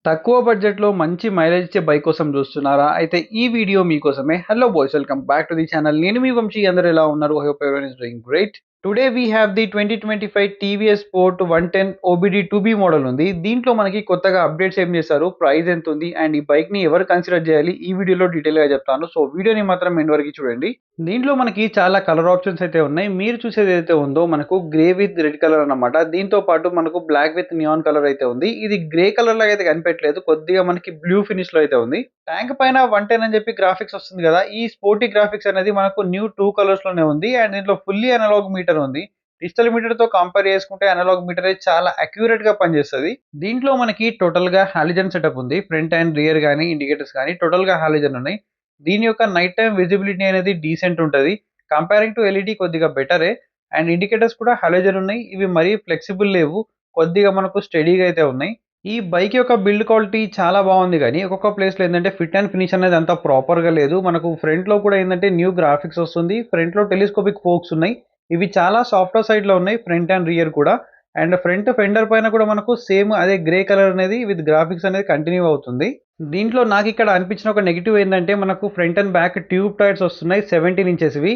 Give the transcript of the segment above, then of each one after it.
తక్కువ బడ్జెట్‌లో మంచి మైలేజ్ ఇచ్చే బైక్ కోసం చూస్తున్నారా? అయితే ఈ వీడియో మీకోసమే. Hello boys, welcome back to the channel. నేను మీ వంశీ. అందరూ ఎలా ఉన్నారు? I hope everyone is doing great. Today we have the 2025 TVS sport 110 OBD 2బీ మోడల్ ఉంది. దీంట్లో మనకి కొత్తగా అప్డేట్స్ ఏం చేశారు? ప్రైస్ ఎంతుంది? అండ్ ఈ బైక్‌ని ఎవరు కన్సిడర్ చేయాలి? ఈ వీడియోలో డీటెయిల్‌గా చెప్తాను. సో వీడియోని మాత్రం ఎండ్ వరకు చూడండి. దీంట్లో మనకి చాలా కలర్ ఆప్షన్స్ అయితే ఉన్నాయి. మీరు చూసేది ఏదైతే ఉందో మనకు గ్రే విత్ రెడ్ కలర్ అన్నమాట. దీంతో పాటు మనకు బ్లాక్ విత్ నియాన్ కలర్ అయితే ఉంది. ఇది గ్రే కలర్ లాగా అయితే కనిపెట్టలేదు. కొద్దిగా మనకి బ్లూ ఫినిష్ లో అయితే ఉంది. ట్యాంక్ పైన 110 అని చెప్పి గ్రాఫిక్స్ వస్తుంది కదా. ఈ స్పోర్టీ గ్రాఫిక్స్ అనేది మనకు న్యూ 2 కలర్స్ లోనే ఉంది. అండ్ దీంట్లో ఫుల్లీ అనలాగ్ మీటర్ ఉంది. డిజిటల్ మీటర్ తో కంపేర్ చేసుకుంటే అనలాగ్ మీటర్ అయితే చాలా అక్యూరేట్ గా పనిచేస్తుంది. దీంట్లో మనకి టోటల్ గా హాలిజన్ సెటప్ ఉంది. ఫ్రంట్ అండ్ రియర్ గానీ ఇండికేటర్స్ కానీ టోటల్ గా హాలిజన్ ఉన్నాయి. దీని యొక్క నైట్ టైం విజిబిలిటీ అనేది డీసెంట్ ఉంటుంది. కంపేరింగ్ టు ఎల్ఈడి కొద్దిగా బెటరే. అండ్ ఇండికేటర్స్ కూడా హాలోజన్ ఉన్నాయి. ఇవి మరీ ఫ్లెక్సిబుల్ లేవు. కొద్దిగా మనకు స్టడీగా అయితే ఉన్నాయి. ఈ బైక్ యొక్క బిల్డ్ క్వాలిటీ చాలా బాగుంది కానీ ఒక్కొక్క ప్లేస్లో ఏంటంటే ఫిట్ అండ్ ఫినిష్ అనేది అంత ప్రాపర్గా లేదు. మనకు ఫ్రంట్లో కూడా ఏంటంటే న్యూ గ్రాఫిక్స్ వస్తుంది. ఫ్రంట్లో టెలిస్కోపిక్ ఫోక్స్ ఉన్నాయి. ఇవి చాలా సాఫ్ట్వేర్ సైడ్లో ఉన్నాయి, ఫ్రంట్ అండ్ రియర్ కూడా. అండ్ ఫ్రంట్ ఫెండర్ పైన కూడా మనకు సేమ్ అదే గ్రే కలర్ అనేది విత్ గ్రాఫిక్స్ అనేది కంటిన్యూ అవుతుంది. దీంట్లో నాకు ఇక్కడ అనిపించిన ఒక నెగిటివ్ ఏంటంటే మనకు front and back tube tyres వస్తున్నాయి 17 ఇంచెస్ ఇవి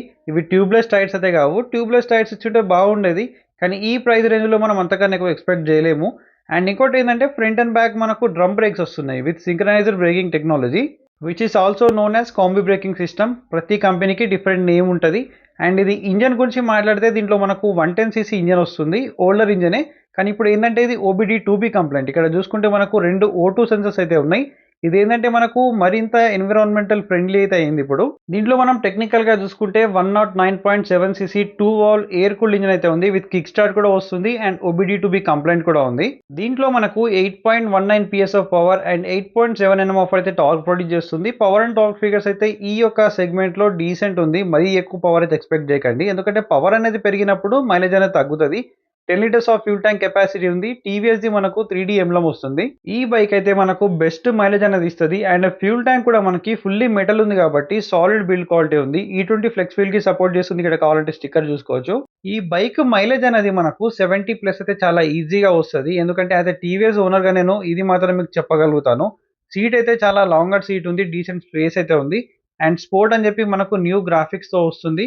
ట్యూబ్లెస్ టైర్స్ అయితే కావు. ట్యూబ్లెస్ టైర్స్ ఇచ్చుంటే బాగుండేది. కానీ ఈ ప్రైస్ రేంజ్లో మనం అంతకన్నా ఎక్కువ ఎక్స్పెక్ట్ చేయలేము. అండ్ ఇంకోటి ఏంటంటే ఫ్రంట్ అండ్ బ్యాక్ మనకు డ్రమ్ బ్రేక్స్ వస్తున్నాయి with synchronised breaking technology which is also known as combi braking system. ప్రతి కంపెనీకి డిఫరెంట్ నేమ్ ఉంటుంది. అండ్ ఇది ఇంజన్ గురించి మాట్లాడితే దీంట్లో మనకు 110cc ఇంజన్ వస్తుంది. ఓల్డర్ ఇంజనే. కానీ ఇప్పుడు ఏంటంటే ఇది ఓబీడీ 2బీ కంప్లైంట్. ఇక్కడ చూసుకుంటే మనకు 2 O2 సెన్సర్స్ అయితే ఉన్నాయి. ఇదేంటంటే మనకు మరింత ఎన్విరాన్మెంటల్ ఫ్రెండ్లీ అయితే అయింది ఇప్పుడు. దీంట్లో మనం టెక్నికల్ గా చూసుకుంటే 109.7cc 2 wall air cooled engine అయితే ఉంది. విత్ కిక్ స్టార్ట్ కూడా వస్తుంది. అండ్ ఓబీడీ 2బీ కంప్లైంట్ కూడా ఉంది. దీంట్లో మనకు 8.19 PS of power and 8.7 Nm of అయితే టార్క్ ప్రొడ్యూస్ చేస్తుంది. పవర్ అండ్ టార్క్ ఫిగర్స్ అయితే ఈ యొక్క సెగ్మెంట్ లో డీసెంట్ ఉంది. మరీ ఎక్కువ పవర్ అయితే ఎక్స్పెక్ట్ చేయకండి. ఎందుకంటే పవర్ అనేది పెరిగినప్పుడు మైలేజ్ అనేది తగ్గుతుంది. 10 litres of fuel tank capacity ఉంది. టీవీఎస్ ది మనకు 3D ఎంబ్లమ్ వస్తుంది. ఈ బైక్ అయితే మనకు బెస్ట్ మైలేజ్ అనేది ఇస్తుంది. అండ్ ఫ్యూల్ ట్యాంక్ కూడా మనకి ఫుల్లీ మెటల్ ఉంది కాబట్టి సాలిడ్ బిల్డ్ క్వాలిటీ ఉంది. E20 ఫ్లెక్స్ వీల్ కి సపోర్ట్ చేస్తుంది. ఇక్కడ కావాలంటే స్టిక్కర్ చూసుకోవచ్చు. ఈ బైక్ మైలేజ్ అనేది మనకు 70+ అయితే చాలా ఈజీగా వస్తుంది. ఎందుకంటే అయితే టీవీఎస్ ఓనర్ గా నేను ఇది మాత్రం మీకు చెప్పగలుగుతాను. సీట్ అయితే చాలా లాంగర్ సీట్ ఉంది. డీసెంట్ స్పేస్ అయితే ఉంది. అండ్ స్పోర్ట్ అని చెప్పి మనకు న్యూ గ్రాఫిక్స్ తో వస్తుంది.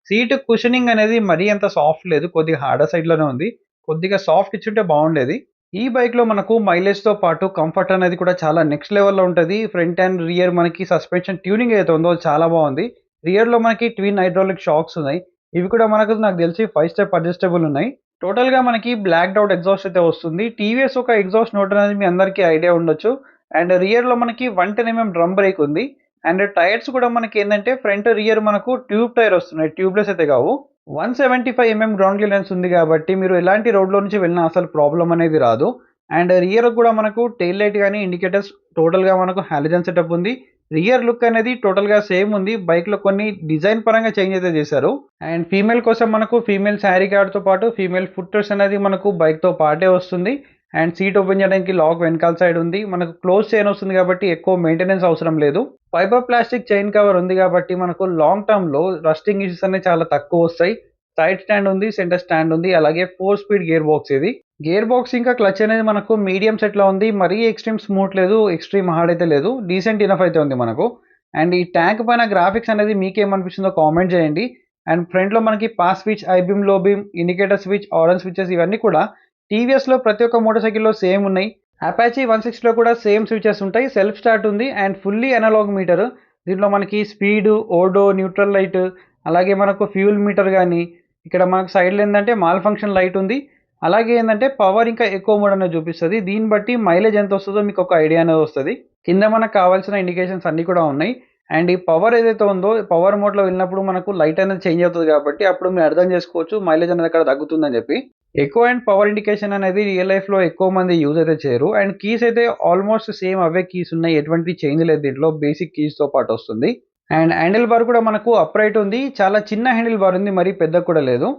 సీట్ కుషనింగ్ అనేది మరీ అంత సాఫ్ట్ లేదు. కొద్దిగా హార్డర్ సైడ్‌లోనే ఉంది. కొద్దిగా సాఫ్ట్ ఇచ్చుంటే బాగుండేది. ఈ బైక్‌లో మనకు మైలేజ్‌తో పాటు కంఫర్ట్ అనేది కూడా చాలా నెక్స్ట్ లెవెల్‌లో ఉంటది. ఫ్రంట్ అండ్ రియర్ మనకి సస్పెన్షన్ ట్యూనింగ్ ఏదైతే ఉందో అది చాలా బాగుంది. రియర్‌లో మనకి ట్విన్ హైడ్రాలిక్ షాక్స్ ఉన్నాయి. ఇవి కూడా నాకు తెలిసి 5 స్టెప్ అడ్జస్టబుల్ ఉన్నాయి. టోటల్‌గా మనకి బ్లాక్డ్ అవుట్ ఎగ్జాస్ట్ అయితే వస్తుంది. టీవీఎస్ ఒక ఎగ్జాస్ట్ నోట్ అనేది మీ అందరికీ ఐడియా ఉండొచ్చు. అండ్ రియర్‌లో మనకి 110 డ్రమ్ బ్రేక్ ఉంది. అండ్ టైర్స్ కూడా మనకి ఏంటంటే ఫ్రంట్ రియర్ మనకు ట్యూబ్ టైర్ వస్తున్నాయి. ట్యూబ్లెస్ అయితే కావు. 175 గ్రౌండ్ క్లియరెన్స్ ఉంది కాబట్టి మీరు ఎలాంటి రోడ్లో నుంచి వెళ్ళినా అసలు ప్రాబ్లం అనేది రాదు. అండ్ రియర్ కూడా మనకు టెయిల్ లైట్ కానీ ఇండికేటర్స్ టోటల్గా మనకు హాలిజన్ సెటప్ ఉంది. రియర్ లుక్ అనేది టోటల్గా సేమ్ ఉంది. బైక్లో కొన్ని డిజైన్ పరంగా చేంజ్ అయితే చేశారు. అండ్ ఫీమేల్ కోసం మనకు ఫీమేల్ శారీ కార్డ్తో పాటు ఫీమేల్ ఫుట్టర్స్ అనేది మనకు బైక్తో పాటే వస్తుంది. అండ్ సీట్ ఓపెన్ చేయడానికి లాక్ వెనకాల సైడ్ ఉంది. మనకు క్లోజ్ చైన్ వస్తుంది కాబట్టి ఎక్కువ మెయింటెనెన్స్ అవసరం లేదు. ఫైబర్ ప్లాస్టిక్ చైన్ కవర్ ఉంది కాబట్టి మనకు లాంగ్ టర్మ్ లో రస్టింగ్ ఇష్యూస్ అనేవి చాలా తక్కువ వస్తాయి. సైడ్ స్టాండ్ ఉంది, సెంటర్ స్టాండ్ ఉంది, అలాగే 4 స్పీడ్ గేర్ బాక్స్ ఇది. గేర్ బాక్స్ ఇంకా క్లచ్ అనేది మనకు మీడియం సెట్ లో ఉంది. మరీ ఎక్స్ట్రీమ్ స్మూత్ లేదు, ఎక్స్ట్రీమ్ హార్డ్ అయితే లేదు. డీసెంట్ ఇనఫ్ అయితే ఉంది మనకు. అండ్ ఈ ట్యాంక్ పైన గ్రాఫిక్స్ అనేది మీకేమనిపిస్తుందో కామెంట్ చేయండి. అండ్ ఫ్రంట్ లో మనకి పాస్ స్విచ్, ఐ బీమ్, లో beam, indicator switch, orange switches ఇవన్నీ కూడా టీవీఎస్లో ప్రతి ఒక్క మోటార్ సైకిల్లో సేమ్ ఉన్నాయి. అపాచీ 160లో కూడా సేమ్ స్విచెస్ ఉంటాయి. సెల్ఫ్ స్టార్ట్ ఉంది అండ్ ఫుల్లీ అనలాగ్ మీటర్. దీంట్లో మనకి స్పీడ్, ఓడో, న్యూట్రల్ లైట్, అలాగే మనకు ఫ్యూల్ మీటర్ కానీ ఇక్కడ మనకు సైడ్లో ఏంటంటే మాల్ ఫంక్షన్ లైట్ ఉంది. అలాగే ఏంటంటే పవర్ ఇంకా ఎక్కువ మోడ్ అనేది చూపిస్తుంది. దీన్ని బట్టి మైలేజ్ ఎంత వస్తుందో మీకు ఒక ఐడియా అనేది వస్తుంది. కింద మనకు కావాల్సిన ఇండికేషన్స్ అన్నీ కూడా ఉన్నాయి. అండ్ ఈ పవర్ ఏదైతే ఉందో పవర్ మోడ్లో వెళ్ళినప్పుడు మనకు లైట్ అనేది చేంజ్ అవుతుంది కాబట్టి అప్పుడు మీరు అర్థం చేసుకోవచ్చు మైలేజ్ అనేది అక్కడ తగ్గుతుందని చెప్పి. ఎక్కువ అండ్ పవర్ ఇండికేషన్ అనేది రియల్ లైఫ్లో ఎక్కువ మంది యూజ్ అయితే చేయరు. అండ్ కీస్ అయితే ఆల్మోస్ట్ సేమ్ అవే కీస్ ఉన్నాయి. ఎటువంటి చేంజ్ లేదు దీంట్లో. బేసిక్ కీస్తో పాటు వస్తుంది. అండ్ హ్యాండిల్ బార్ కూడా మనకు అప్రైట్ ఉంది. చాలా చిన్న హ్యాండిల్ బార్ ఉంది, మరీ పెద్ద కూడా లేదు.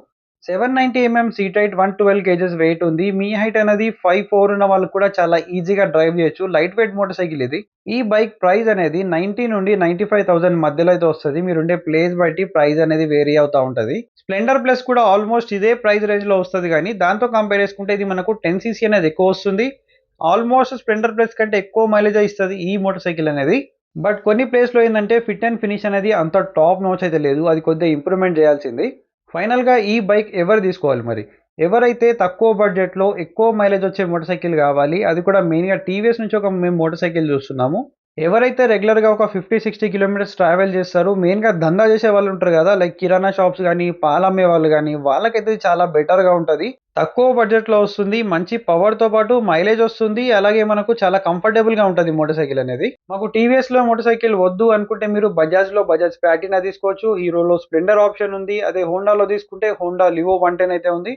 790 సీట్ హైట్, 112 kgs వెయిట్ ఉంది. మీ హైట్ అనేది 5'4" ఉన్న వాళ్ళు కూడా చాలా ఈజీగా డ్రైవ్ చేయొచ్చు. లైట్ వెయిట్ మోటార్ సైకిల్ ఇది. ఈ బైక్ ప్రైస్ అనేది 90 నుండి 95,000 మధ్యలో అయితే వస్తుంది. మీరుండే ప్లేస్ బట్టి ప్రైస్ అనేది వేరీ అవుతూ ఉంటుంది. స్ప్లెండర్ ప్లస్ కూడా ఆల్మోస్ట్ ఇదే ప్రైస్ రేంజ్ లో వస్తుంది. కానీ దాంతో కంపేర్ చేసుకుంటే ఇది మనకు 10cc అనేది ఎక్కువ వస్తుంది. ఆల్మోస్ట్ స్ప్లెండర్ ప్లస్ కంటే ఎక్కువ మైలేజ్ ఇస్తుంది ఈ మోటార్ సైకిల్ అనేది. బట్ కొన్ని ప్లేస్లో ఏంటంటే ఫిట్ అండ్ ఫినిష్ అనేది అంత టాప్ నోచ్ అయితే లేదు, అది కొద్దిగా ఇంప్రూవ్మెంట్ చేయాల్సింది. ఫైనల్గా ఈ బైక్ ఎవరు తీసుకోవాలి మరి? ఎవరైతే తక్కువ బడ్జెట్లో ఎక్కువ మైలేజ్ వచ్చే మోటార్ సైకిల్ కావాలి, అది కూడా మెయిన్గా టీవీఎస్ నుంచి ఒక మేము మోటార్ సైకిల్ చూస్తున్నాము. ఎవరైతే రెగ్యులర్గా ఒక 50-60 కిలోమీటర్స్ ట్రావెల్ చేస్తారు, మెయిన్గా దందా చేసే వాళ్ళు ఉంటారు కదా, లైక్ కిరాణా షాప్స్ కానీ పాలు అమ్మే వాళ్ళు కానీ, వాళ్ళకైతే ఇది చాలా బెటర్గా ఉంటుంది. తక్కువ బడ్జెట్లో వస్తుంది, మంచి పవర్తో పాటు మైలేజ్ వస్తుంది, అలాగే మనకు చాలా కంఫర్టబుల్గా ఉంటుంది మోటార్ సైకిల్ అనేది. మాకు టీవీఎస్లో మోటార్ సైకిల్ వద్దు అనుకుంటే మీరు బజాజ్లో బజాజ్ ప్లాటినా తీసుకోవచ్చు, హీరోలో స్ప్లెండర్ ఆప్షన్ ఉంది, అదే హోండాలో తీసుకుంటే హోండా లివో 110 అయితే ఉంది.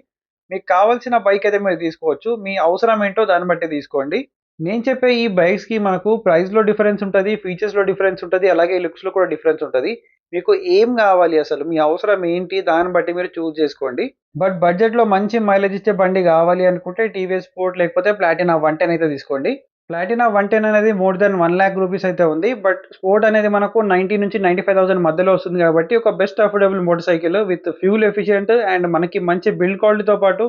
మీకు కావాల్సిన బైక్ అయితే మీరు తీసుకోవచ్చు, మీ అవసరం ఏంటో దాన్ని బట్టి తీసుకోండి. నేను చెప్పే ఈ బైక్స్‌కి మనకు ప్రైస్‌లో డిఫరెన్స్ ఉంటది, ఫీచర్స్‌లో డిఫరెన్స్ ఉంటది, అలాగే లుక్స్‌లో కూడా డిఫరెన్స్ ఉంటది. మీకు ఏం గావాలి అసలు? మీ అవసరం ఏంటి? దాన్ని బట్టి మీరు చూజ్ చేసుకోండి. బట్ బడ్జెట్‌లో మంచి మైలేజ్ ఇచ్చే బండి గావాలి అనుకుంటే టీవీఎస్ స్పోర్ట్ లేకపోతే ప్లాటినా 110 అయితే తీసుకోండి. ప్లాటినా 110 అనేది మోర్ దెన్ 1,00,000 రూపీస్ అయితే ఉంది. బట్ స్పోర్ట్ అనేది మనకు 90,000-95,000 మధ్యలో వస్తుంది కాబట్టి ఒక best affordable motor cycle with fuel efficient and మనకి మంచి బిల్డ్ క్వాలిటీతో పాటు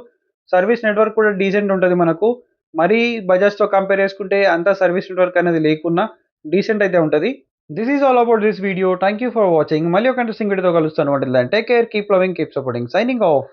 సర్వీస్ నెట్వర్క్ కూడా డీసెంట్ ఉంటది మనకు. మరీ బజాజ్‌తో కంపేర్ చేసుకుంటే అంత సర్వీస్ నెట్వర్క్ అనేది లేకున్నా డీసెంట్ అయితే ఉంటది. This is all about this video. Thank you for watching. మళ్ళీ ఒక ఇంట్రెస్టింగ్ వీడియోతో కలుస్తాను. Until then take care, keep loving, keep supporting. Signing of.